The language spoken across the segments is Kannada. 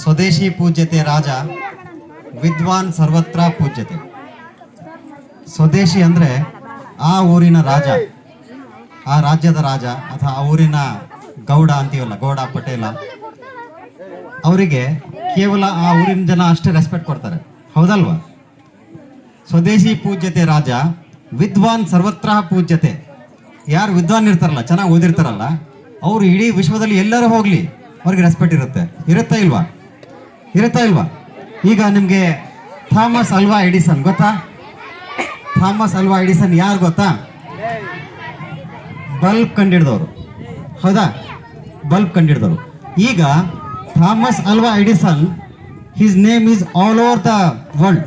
ಸ್ವದೇಶಿ ಪೂಜ್ಯತೆ ರಾಜ, ವಿದ್ವಾನ್ ಸರ್ವತ್ರ ಪೂಜ್ಯತೆ. ಸ್ವದೇಶಿ ಅಂದರೆ ಆ ಊರಿನ ರಾಜ, ಆ ರಾಜ್ಯದ ರಾಜ ಅಥವಾ ಆ ಊರಿನ ಗೌಡ ಅಂತೀವಲ್ಲ, ಗೌಡ ಪಟೇಲ, ಅವರಿಗೆ ಕೇವಲ ಆ ಊರಿನ ಜನ ಅಷ್ಟೇ ರೆಸ್ಪೆಕ್ಟ್ ಕೊಡ್ತಾರೆ, ಹೌದಲ್ವಾ? ಸ್ವದೇಶಿ ಪೂಜ್ಯತೆ ರಾಜ, ವಿದ್ವಾನ್ ಸರ್ವತ್ರ ಪೂಜ್ಯತೆ. ಯಾರು ವಿದ್ವಾನ್ ಇರ್ತಾರಲ್ಲ, ಚೆನ್ನಾಗಿ ಓದಿರ್ತಾರಲ್ಲ, ಅವರು ಇಡೀ ವಿಶ್ವದಲ್ಲಿ ಎಲ್ಲರೂ ಹೋಗ್ಲಿ ಅವ್ರಿಗೆ ರೆಸ್ಪೆಕ್ಟ್ ಇರುತ್ತೆ. ಇರುತ್ತಾ ಇಲ್ವಾ? ಈಗ ನಿಮಗೆ ಥಾಮಸ್ ಅಲ್ವಾ ಎಡಿಸನ್ ಗೊತ್ತಾ? ಥಾಮಸ್ ಅಲ್ವಾ ಎಡಿಸನ್ ಯಾರು ಗೊತ್ತಾ? ಬಲ್ಬ್ ಕಂಡಿಡಿದವರು, ಹೌದಾ? ಬಲ್ಬ್ ಕಂಡಿಡಿದವರು. ಈಗ ಥಾಮಸ್ ಅಲ್ವಾ Edison, his name is all over the world.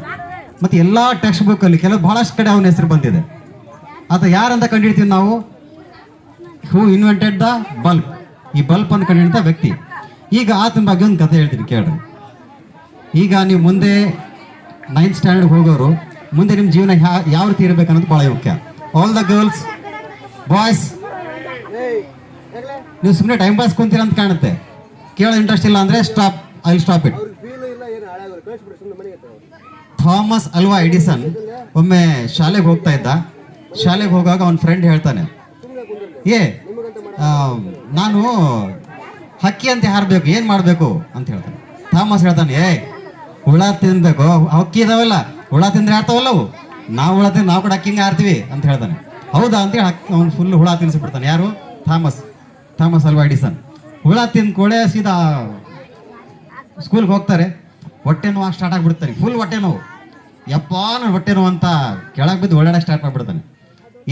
ಮತ್ತು ಎಲ್ಲ ಟೆಕ್ಸ್ಟ್ ಬುಕ್ಕಲ್ಲಿ ಬಹಳಷ್ಟು ಕಡೆ ಅವನ ಹೆಸರು ಬಂದಿದೆ. ಆತ ಯಾರಂತ ಕಂಡಿಡ್ತೀವಿ ನಾವು? ಹೂ ಇನ್ವೆಂಟೆಡ್ ದ ಬಲ್ಬ್. ಈ ಬಲ್ಬ್ ಅನ್ನು ಕಂಡಿಡಿದ ವ್ಯಕ್ತಿ. ಈಗ ಆತನ ಬಗ್ಗೆ ಒಂದು ಕಥೆ ಹೇಳ್ತೀನಿ ಕೇಳ್ರಿ. ಈಗ ನೀವು ಮುಂದೆ 9th ಸ್ಟ್ಯಾಂಡರ್ಡ್ ಹೋಗೋರು, ಮುಂದೆ ನಿಮ್ಮ ಜೀವನ ಯಾವ ರೀತಿ ಇರಬೇಕನ್ನೋದು ಭಾಳ ಮುಖ್ಯ. ಆಲ್ ದ ಗರ್ಲ್ಸ್, ಬಾಯ್ಸ್, ನೀವು ಸುಮ್ಮನೆ ಟೈಮ್ ಪಾಸ್ ಕುಂತೀರ ಅಂತ ಕಾಣುತ್ತೆ. ಕೇಳೋ ಇಂಟ್ರೆಸ್ಟ್ ಇಲ್ಲ ಅಂದರೆ stop, I will stop it. Thomas ಅಲ್ವಾ ಎಡಿಸನ್ ಒಮ್ಮೆ ಶಾಲೆಗೆ ಹೋಗ್ತಾ ಇದ್ದ. ಶಾಲೆಗೆ ಹೋಗುವಾಗ ಅವನ ಫ್ರೆಂಡ್ ಹೇಳ್ತಾನೆ, ನಾನು ಹಕ್ಕಿ ಅಂತ ಹಾರಬೇಕು, ಏನು ಮಾಡಬೇಕು ಅಂತ ಹೇಳ್ತಾನೆ. ಥಾಮಸ್ ಹೇಳ್ತಾನೆ, ಹುಳ ತಿನ್ಬೇಕು, ಹಕ್ಕಿ ಇದಾವಲ್ಲ, ಹುಳ ತಿಂದ್ರೆ ಹಾರ್ತಾವಲ್ಲ ಅವು, ನಾವು ಹುಳ ತಿಂದು ನಾವು ಕೂಡ ಹಕ್ಕಿಂಗೆ ಹಾರ್ತೀವಿ ಅಂತ ಹೇಳ್ತಾನೆ. ಹೌದಾ ಅಂತೇಳಿ ಅವ್ನು ಫುಲ್ ಹುಳ ತಿನ್ಸಿಬಿಡ್ತಾನೆ. ಯಾರು? ಥಾಮಸ್ ಅಲ್ವಾ ಎಡಿಸನ್. ಹುಳ ತಿಂದ ಕೂಡಲೇ ಸೀದಾ ಸ್ಕೂಲ್ಗೆ ಹೋಗ್ತಾರೆ. ಹೊಟ್ಟೆ ನೋವು ಸ್ಟಾರ್ಟ್ ಆಗಿಬಿಡ್ತಾನೆ, ಫುಲ್ ಹೊಟ್ಟೆ ನೋವು. ಯಪ್ಪ ನಾನು ಹೊಟ್ಟೆ ನೋವು ಅಂತ ಕೆಳಗೆ ಬಿದ್ದು ಓಡಾಡಕ್ಕೆ ಸ್ಟಾರ್ಟ್ ಮಾಡಿಬಿಡ್ತಾನೆ.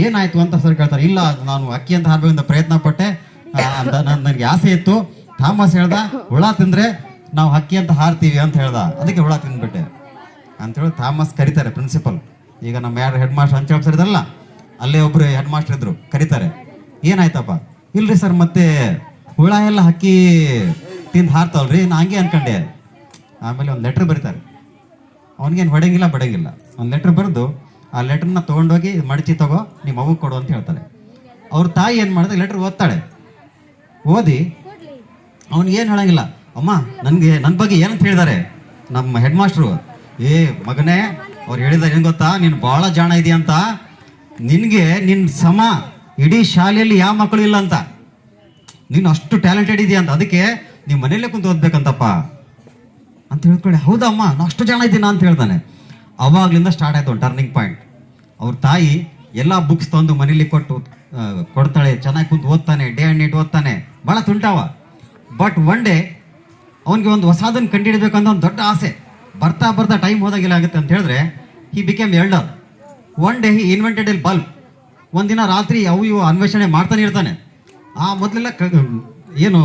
ಏನಾಯ್ತು ಅಂತ ಸರ್ ಕೇಳ್ತಾರೆ. ಇಲ್ಲ, ನಾನು ಅಕ್ಕಿ ಅಂತ ಹಾರಬೇಕಂತ ಪ್ರಯತ್ನ ಪಟ್ಟೆ, ನನಗೆ ಆಸೆ ಇತ್ತು. ಥಾಮಸ್ ಹೇಳ್ದ, ಹುಳ ತಿಂದ್ರೆ ನಾವು ಹಕ್ಕಿ ಅಂತ ಹಾರ್ತೀವಿ ಅಂತ ಹೇಳ್ದ, ಅದಕ್ಕೆ ಹುಳ ತಿಂದ್ಬಿಟ್ಟೆ ಅಂತೇಳಿ ಥಾಮಸ್ ಕರೀತಾರೆ ಪ್ರಿನ್ಸಿಪಲ್. ಈಗ ನಮ್ಮ ಯಾರು ಹೆಡ್ ಮಾಸ್ಟರ್ ಅಂತ ಹೇಳ್ತಾರಲ್ಲ, ಅಲ್ಲೇ ಒಬ್ರು ಹೆಡ್ ಮಾಸ್ಟರ್ ಇದ್ರು, ಕರೀತಾರೆ. ಏನಾಯ್ತಪ್ಪ? ಇಲ್ರಿ ಸರ್, ಮತ್ತೆ ಹುಳ ಎಲ್ಲ ಹಕ್ಕಿ ತಿಂದು ಹಾರ್ತಾವಲ್ರಿ, ನಾ ಹಂಗೆ ಅನ್ಕೊಂಡೆ. ಆಮೇಲೆ ಒಂದು ಲೆಟ್ರ್ ಬರೀತಾರೆ. ಅವನಿಗೇನು ಹೊಡೆಯಂಗಿಲ್ಲ ಬಡಂಗಿಲ್ಲ. ಒಂದು ಲೆಟ್ರ್ ಬರೆದು ಆ ಲೆಟ್ರನ್ನ ತೊಗೊಂಡೋಗಿ ಮಡಚಿ ತಗೋ, ನಿಮ್ಮ ಮಗು ಕೊಡು ಅಂತ ಹೇಳ್ತಾರೆ. ಅವ್ರ ತಾಯಿ ಏನು ಮಾಡಿದ್ರೆ ಲೆಟ್ರ್ ಓದ್ತಾಳೆ. ಓದಿ ಅವ್ನಿಗೇನು ಹೇಳಂಗಿಲ್ಲ. ಅಮ್ಮ, ನನ್ನ ಬಗ್ಗೆ ಏನಂತ ಹೇಳಿದ್ದಾರೆ ನಮ್ಮ ಹೆಡ್ ಮಾಸ್ಟ್ರು? ಮಗನೇ, ಅವ್ರು ಹೇಳಿದ್ದಾರೆ ಏನು ಗೊತ್ತಾ, ನೀನು ಭಾಳ ಜಾಣ ಇದೆಯಾ ಅಂತ, ನಿನಗೆ ನಿನ್ನ ಸಮ ಇಡೀ ಶಾಲೆಯಲ್ಲಿ ಯಾವ ಮಕ್ಕಳು ಇಲ್ಲ ಅಂತ, ನೀನು ಅಷ್ಟು ಟ್ಯಾಲೆಂಟೆಡ್ ಇದೆಯಾ ಅಂತ, ಅದಕ್ಕೆ ನೀವು ಮನೆಯಲ್ಲೇ ಕುಂತು ಓದ್ಬೇಕಂತಪ್ಪ ಅಂತ ಹೇಳ್ಕೊಳ್ಳಿ. ಹೌದಮ್ಮ, ನಾನು ಅಷ್ಟು ಜಾಣ ಇದ್ದೀನ ಅಂತ ಹೇಳ್ತಾನೆ. ಅವಾಗ್ಲಿಂದ ಸ್ಟಾರ್ಟ್ ಆಯ್ತು ಒಂದು ಟರ್ನಿಂಗ್ ಪಾಯಿಂಟ್. ಅವ್ರ ತಾಯಿ ಎಲ್ಲ ಬುಕ್ಸ್ ತಂದು ಮನೇಲಿ ಕೊಡ್ತಾಳೆ. ಚೆನ್ನಾಗಿ ಕುಂತು ಓದ್ತಾನೆ, ಡೇ ಆ್ಯಂಡ್ ನೈಟ್ ಓದ್ತಾನೆ, ಭಾಳ ತುಂಟಾವ. ಬಟ್ ಒನ್ ಡೇ ಅವನಿಗೆ ಒಂದು ಹೊಸದನ್ನು ಕಂಡುಹಿಡಬೇಕಂತ ಒಂದು ದೊಡ್ಡ ಆಸೆ. ಬರ್ತಾ ಟೈಮ್ ಹೋದಾಗ ಏನಾಗುತ್ತೆ ಅಂತ ಹೇಳಿದ್ರೆ, ಹಿ became elder. One day he invented L bulb. ಒಂದಿನ ರಾತ್ರಿ ಇವು ಅನ್ವೇಷಣೆ ಮಾಡ್ತಾನೆ ಇರ್ತಾನೆ. ಮೊದಲೆಲ್ಲ ಏನು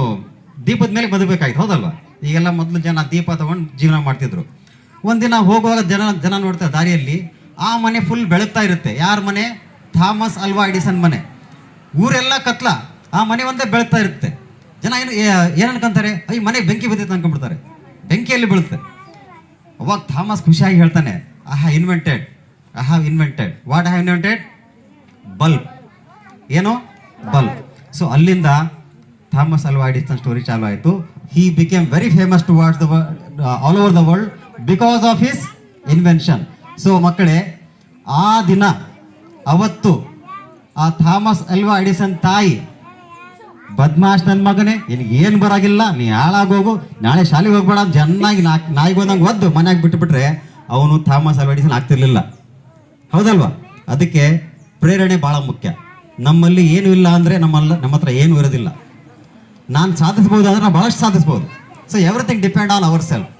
ದೀಪದ ಮೇಲೆ ಬದುಕಬೇಕಾಯ್ತು, ಹೌದಲ್ವಾ? ಈಗೆಲ್ಲ ಮೊದಲು ಜನ ದೀಪ ತಗೊಂಡು ಜೀವನ ಮಾಡ್ತಿದ್ರು. ಒಂದಿನ ಹೋಗುವಾಗ ಜನ ನೋಡ್ತಾರೆ ದಾರಿಯಲ್ಲಿ, ಆ ಮನೆ ಫುಲ್ ಬೆಳಗ್ತಾ ಇರುತ್ತೆ. ಯಾರ ಮನೆ? ಥಾಮಸ್ ಅಲ್ವಾ ಎಡಿಸನ್ ಮನೆ. ಊರೆಲ್ಲ ಕತ್ಲ, ಆ ಮನೆ ಒಂದೇ ಬೆಳಗ್ತಾ ಇರುತ್ತೆ. ಜನ ಏನು ಅನ್ಕೊಂತಾರೆ, ಈ ಮನೆಗೆ ಬೆಂಕಿ ಬಿದ್ದಿತ್ತು ಅನ್ಕೊಂಡ್ಬಿಡ್ತಾರೆ. ಬೆಂಕಿಯಲ್ಲಿ ಬೀಳುತ್ತೆ. ಅವಾಗ ಥಾಮಸ್ ಖುಷಿಯಾಗಿ ಹೇಳ್ತಾನೆ, I have invented what I have invented? Bulb. ಏನು? ಬಲ್ಬ್. ಸೊ ಅಲ್ಲಿಂದ ಥಾಮಸ್ ಅಲ್ವಾ ಎಡಿಸನ್ ಸ್ಟೋರಿ ಚಾಲು ಆಯಿತು. ಹಿ became very famous towards all over the world because of his invention. So ಮಕ್ಕಳೇ, ಆ ದಿನ ಅವತ್ತು ಆ ಥಾಮಸ್ ಅಲ್ವಾ ಎಡಿಸನ್ ತಾಯಿ, ಬದ್ಮಾಶ್ ನನ್ನ ಮಗನೇ, ನಿನಗೆ ಏನು ಬರಾಗಿಲ್ಲ, ನೀ ಹಾಳಾಗೋಗು, ನಾಳೆ ಶಾಲೆಗೆ ಹೋಗ್ಬೇಡ, ಚೆನ್ನಾಗಿ ನಾಯಿಗೆ ಹೋದಂಗೆ ಒದ್ದು ಮನೆಯಾಗಿ ಬಿಟ್ಟುಬಿಟ್ರೆ ಅವನು ಥಾಮಸ್ ಅಲ್ವಾ ಎಡಿಸನ್ ಆಗ್ತಿರ್ಲಿಲ್ಲ, ಹೌದಲ್ವಾ? ಅದಕ್ಕೆ ಪ್ರೇರಣೆ ಭಾಳ ಮುಖ್ಯ. ನಮ್ಮಲ್ಲಿ ಏನೂ ಇಲ್ಲ ಅಂದರೆ ನಮ್ಮ ಹತ್ರ ಏನೂ ಇರೋದಿಲ್ಲ. ನಾನು ಸಾಧಿಸ್ಬೋದು ಅಂದರೆ ನಾವು ಭಾಳಷ್ಟು ಸಾಧಿಸ್ಬೋದು. So everything depend on our self.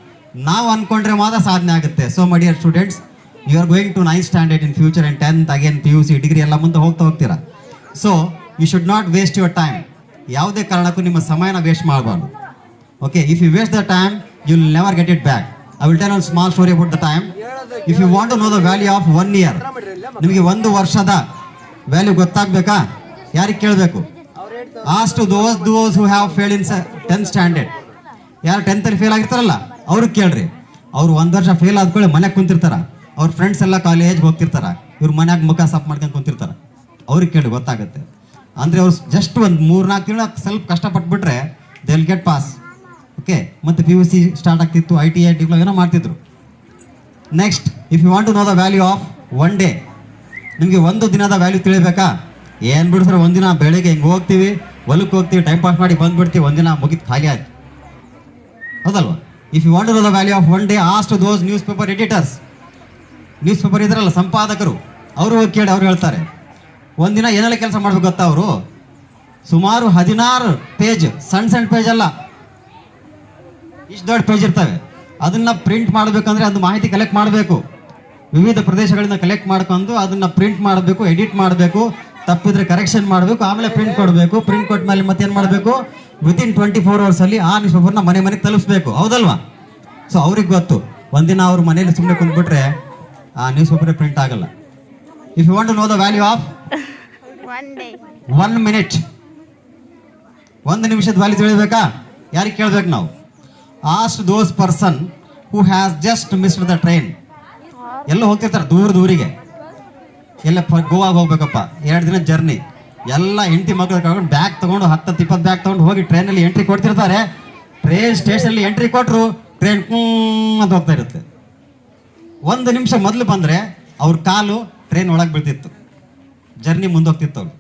ನಾವು ಅಂದ್ಕೊಂಡ್ರೆ ಮಾತ್ರ ಸಾಧನೆ ಆಗುತ್ತೆ. So my dear students, you are going to 9th standard in future and 10th again PUC degree ಎಲ್ಲ ಮುಂದೆ ಹೋಗ್ತೀರಾ. So you should not waste your time. ಯಾವುದೇ ಕಾರಣಕ್ಕೂ ನಿಮ್ಮ ಸಮಯನ ವೇಸ್ಟ್ ಮಾಡಬಾರ್ದು. Okay, if you waste the time you will never get it back. I will tell one small story about the time. If you want to know the value of 1 year, ನಿಮಗೆ 1 ವರ್ಷದ ವ್ಯಾಲ್ಯೂ ಗೊತ್ತಾಗಬೇಕಾ? ಯಾರಿಗೆ ಕೇಳಬೇಕು? Ask to those who have failed in 10th standard. ಯಾರು 10th ಅಲ್ಲಿ ಫೇಲ್ ಆಗಿರ್ತಾರಲ್ಲ ಅವ್ರಿಗೆ ಕೇಳ್ರಿ. ಅವ್ರು 1 ವರ್ಷ ಫೇಲ್ ಆದ್ಕೊಳ್ಳಿ ಮನೆಗೆ ಕುಂತಿರ್ತಾರ. ಅವ್ರ ಫ್ರೆಂಡ್ಸ್ ಎಲ್ಲ ಕಾಲೇಜ್ ಹೋಗ್ತಿರ್ತಾರ, ಇವ್ರ ಮನ್ಯಾಗ ಮುಖ ಸಪ್ ಮಾಡ್ಕೊಂಡು ಕುಂತಿರ್ತಾರ. ಅವ್ರಿಗೆ ಕೇಳಿ ಗೊತ್ತಾಗುತ್ತೆ. ಅಂದರೆ ಅವ್ರು ಜಸ್ಟ್ ಒಂದು 3-4 ತಿಂಗಳು ಸ್ವಲ್ಪ ಕಷ್ಟಪಟ್ಬಿಟ್ರೆ they will get pass. Okay, ಮತ್ತು PUC ಸ್ಟಾರ್ಟ್ ಆಗ್ತಿತ್ತು, ITI ಡಿಪ್ಲೊಮಾ ಏನೋ ಮಾಡ್ತಿದ್ರು. Next, if you want to know the value of one day, ನಿಮಗೆ ಒಂದು ದಿನದ ವ್ಯಾಲ್ಯೂ ತಿಳಿಬೇಕಾ? ಏನು ಬಿಡು ಸರ್, ಒಂದಿನ ಬೆಳಗ್ಗೆ ಹಿಂಗೆ ಹೋಗ್ತೀವಿ, ಹೊಲಕ್ಕೆ ಹೋಗ್ತೀವಿ, ಟೈಮ್ ಪಾಸ್ ಮಾಡಿ ಬಂದ್ಬಿಡ್ತೀವಿ, ಒಂದಿನ ಮುಗಿದು ಖಾಲಿ ಆಯ್ತು, ಹೌದಲ್ವಾ? If you want to know the value of one day, ask those newspaper editors, newspaper ಇದ್ರಲ್ಲ ಸಂಪಾದಕರು, ಅವರು ಹೋಗಿ ಕೇಳಿ ಅವ್ರು ಹೇಳ್ತಾರೆ. ಒಂದಿನ ಏನೆಲ್ಲ ಕೆಲಸ ಮಾಡ್ಬೇಕು ಗೊತ್ತಾ ಅವರು? ಸುಮಾರು 16 ಪೇಜ್, ಸಣ್ಣ ಪೇಜ್ ಅಲ್ಲ, ಇಷ್ಟು ದೊಡ್ಡ ಪೇಜ್ ಇರ್ತವೆ. ಅದನ್ನ ಪ್ರಿಂಟ್ ಮಾಡಬೇಕಂದ್ರೆ ಅದು ಮಾಹಿತಿ ಕಲೆಕ್ಟ್ ಮಾಡಬೇಕು, ವಿವಿಧ ಪ್ರದೇಶಗಳಿಂದ ಕಲೆಕ್ಟ್ ಮಾಡ್ಕೊಂಡು ಅದನ್ನ ಪ್ರಿಂಟ್ ಮಾಡಬೇಕು, ಎಡಿಟ್ ಮಾಡಬೇಕು, ತಪ್ಪಿದ್ರೆ ಕರೆಕ್ಷನ್ ಮಾಡಬೇಕು, ಆಮೇಲೆ ಪ್ರಿಂಟ್ ಕೊಡಬೇಕು. ಪ್ರಿಂಟ್ ಕೊಟ್ಟ ಮೇಲೆ ಮತ್ತೇನು ಮಾಡಬೇಕು? ವಿತಿನ್ 24 hours ಅಲ್ಲಿ ಆ ನ್ಯೂಸ್ ಪೇಪರ್ನ ಮನೆಗೆ ತಲುಪಿಸ್ಬೇಕು, ಹೌದಲ್ವಾ? ಸೊ ಅವ್ರಿಗೆ ಗೊತ್ತು, ಒಂದಿನ ಅವ್ರ ಮನೇಲಿ ಸುಮ್ಮನೆ ಕುಂತ್ಬಿಟ್ರೆ ಆ ನ್ಯೂಸ್ ಪೇಪರ್ ಪ್ರಿಂಟ್ ಆಗಲ್ಲ. If you want to know the value of 1 minute, 1 ನಿಮಿಷದ ವ್ಯಾಲ್ಯೂ ತಿಳಿಬೇಕಾ? ಯಾರಿಗೆ ಕೇಳ್ಬೇಕು ನಾವು? Ask those person who has just missed the train. ಎಲ್ಲ ಹೋಗ್ತಿರ್ತಾರೆ ದೂರಿಗೆ, ಎಲ್ಲ ಗೋವಾಗ ಹೋಗ್ಬೇಕಪ್ಪ, 2 ದಿನ ಜರ್ನಿ, ಎಲ್ಲ ಹೆಂಡತಿ ಮಕ್ಕಳು ಕಳ್ಕೊಂಡು ಬ್ಯಾಗ್ ತಗೊಂಡು 10-20 ಬ್ಯಾಗ್ ತಗೊಂಡು ಹೋಗಿ ಟ್ರೈನಲ್ಲಿ ಎಂಟ್ರಿ ಕೊಡ್ತಿರ್ತಾರೆ. ಟ್ರೈನ್ ಸ್ಟೇಷನಲ್ಲಿ ಎಂಟ್ರಿ ಕೊಟ್ಟರು ಟ್ರೈನ್ ಅಂತ ಹೋಗ್ತಾ ಇರುತ್ತೆ. 1 ನಿಮಿಷ ಮೊದಲು ಬಂದರೆ ಅವ್ರ ಕಾಲು ಟ್ರೈನ್ ಒಳಗೆ ಬೀಳ್ತಿತ್ತು, ಜರ್ನಿ ಮುಂದೋಗ್ತಿತ್ತು ಅವ್ರು,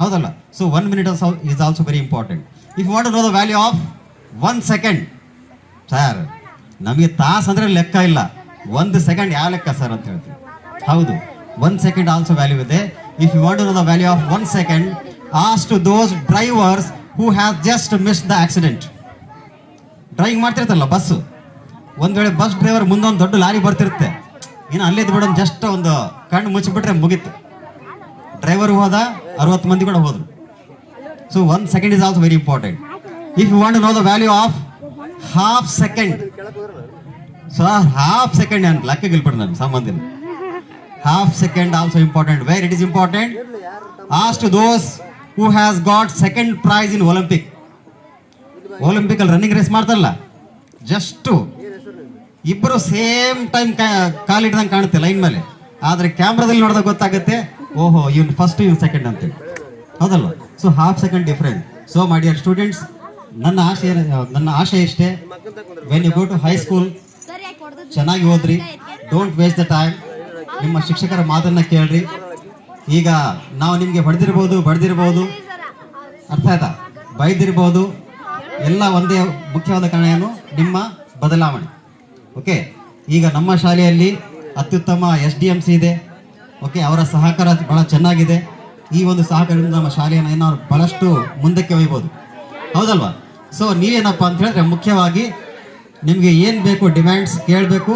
ಹೌದಲ್ಲ? So 1 minute is also very important. If want to know the value of 1 second, sir ನಮಗೆ ತಾಸು ಅಂದರೆ ಲೆಕ್ಕ ಇಲ್ಲ, 1 second ಯಾವ ಲೆಕ್ಕ ಸರ್ ಅಂತ ಹೇಳ್ತೀವಿ. ಹೌದು, 1 second ಆಲ್ಸೋ ವ್ಯಾಲ್ಯೂ ಇದೆ. If you want to know the value of 1 second, ask those drivers who has just missed the accident. Driving ಮಾಡ್ತಿರ್ತಲ್ಲ ಬಸ್ಸು, ಒಂದು ವೇಳೆ ಬಸ್ ಡ್ರೈವರ್ ಮುಂದೊಂದು ದೊಡ್ಡ ಲಾರಿ ಬರ್ತಿರುತ್ತೆ, ಇನ್ನು ಅಲ್ಲಿದ್ದು ಬಿಡೋದು, ಜಸ್ಟ್ ಒಂದು ಕಣ್ಣು ಮುಚ್ಚಿಬಿಟ್ರೆ ಮುಗೀತು, ಡ್ರೈವರ್ ಹೋದ, 60 ಮಂದಿ ಕೂಡ ಹೋದ್ರು. So 1 second is also very important. If you want to know the value of half second, so half second ಏನು ಲೆಕ್ಕ ಗೆಲ್ಬಿಡ್ರಿ ನನ್ನ ಸಂಬಂಧ ಇಲ್ಲ. Half second also important. Where it is important? Ask those who has got second prize in Olympic. Olympic ಅಲ್ಲಿ ರನ್ನಿಂಗ್ ರೇಸ್ ಮಾಡ್ತಾರಲ್ಲ, ಜಸ್ಟ್ ಇಬ್ಬರು ಸೇಮ್ ಟೈಮ್ ಕಾಲಿಡ್ದಂಗೆ ಕಾಣುತ್ತೆ ಲೈನ್ ಮೇಲೆ, ಆದ್ರೆ ಕ್ಯಾಮ್ರಾದಲ್ಲಿ ನೋಡಿದಾಗ ಗೊತ್ತಾಗುತ್ತೆ, ಓಹೋ ಇವನ್ ಫಸ್ಟ್ ಇವನ್ ಸೆಕೆಂಡ್ ಅಂತೇಳಿ, ಹೌದಲ್ವ? So half second different. So my dear students, ನನ್ನ ಆಶೆ ಇಷ್ಟೇ, when you go to high school ಚೆನ್ನಾಗಿ ಓದ್ರಿ, ಡೋಂಟ್ ವೇಸ್ಟ್ ದ ಟೈಮ್, ನಿಮ್ಮ ಶಿಕ್ಷಕರ ಮಾತನ್ನ ಕೇಳ್ರಿ. ಈಗ ನಾವು ನಿಮಗೆ ಬಡ್ದಿರ್ಬೋದು, ಅರ್ಥ ಆಯ್ತಾ? ಬೈದಿರ್ಬೋದು, ಎಲ್ಲ ಒಂದೇ ಮುಖ್ಯವಾದ ಕಾರಣ ಏನು? ನಿಮ್ಮ ಬದಲಾವಣೆ. ಓಕೆ, ಈಗ ನಮ್ಮ ಶಾಲೆಯಲ್ಲಿ ಅತ್ಯುತ್ತಮ SDMC ಇದೆ. ಓಕೆ, ಅವರ ಸಹಕಾರ ಬಹಳ ಚೆನ್ನಾಗಿದೆ. ಈ ಒಂದು ಸಹಕಾರದಿಂದ ನಮ್ಮ ಶಾಲೆಯನ್ನು ಏನಾದ್ರು ಬಹಳಷ್ಟು ಮುಂದಕ್ಕೆ ಒಯ್ಬೋದು, ಹೌದಲ್ವಾ? ಸೊ ನೀವೇನಪ್ಪ ಅಂತ ಹೇಳಿದ್ರೆ, ಮುಖ್ಯವಾಗಿ ನಿಮಗೆ ಏನು ಬೇಕು ಡಿಮ್ಯಾಂಡ್ಸ್ ಕೇಳಬೇಕು,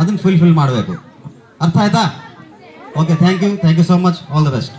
ಅದನ್ನು ಫುಲ್ಫಿಲ್ ಮಾಡಬೇಕು. ಅರ್ಥ ಆಯ್ತಾ? Okay, thank you so much, all the best.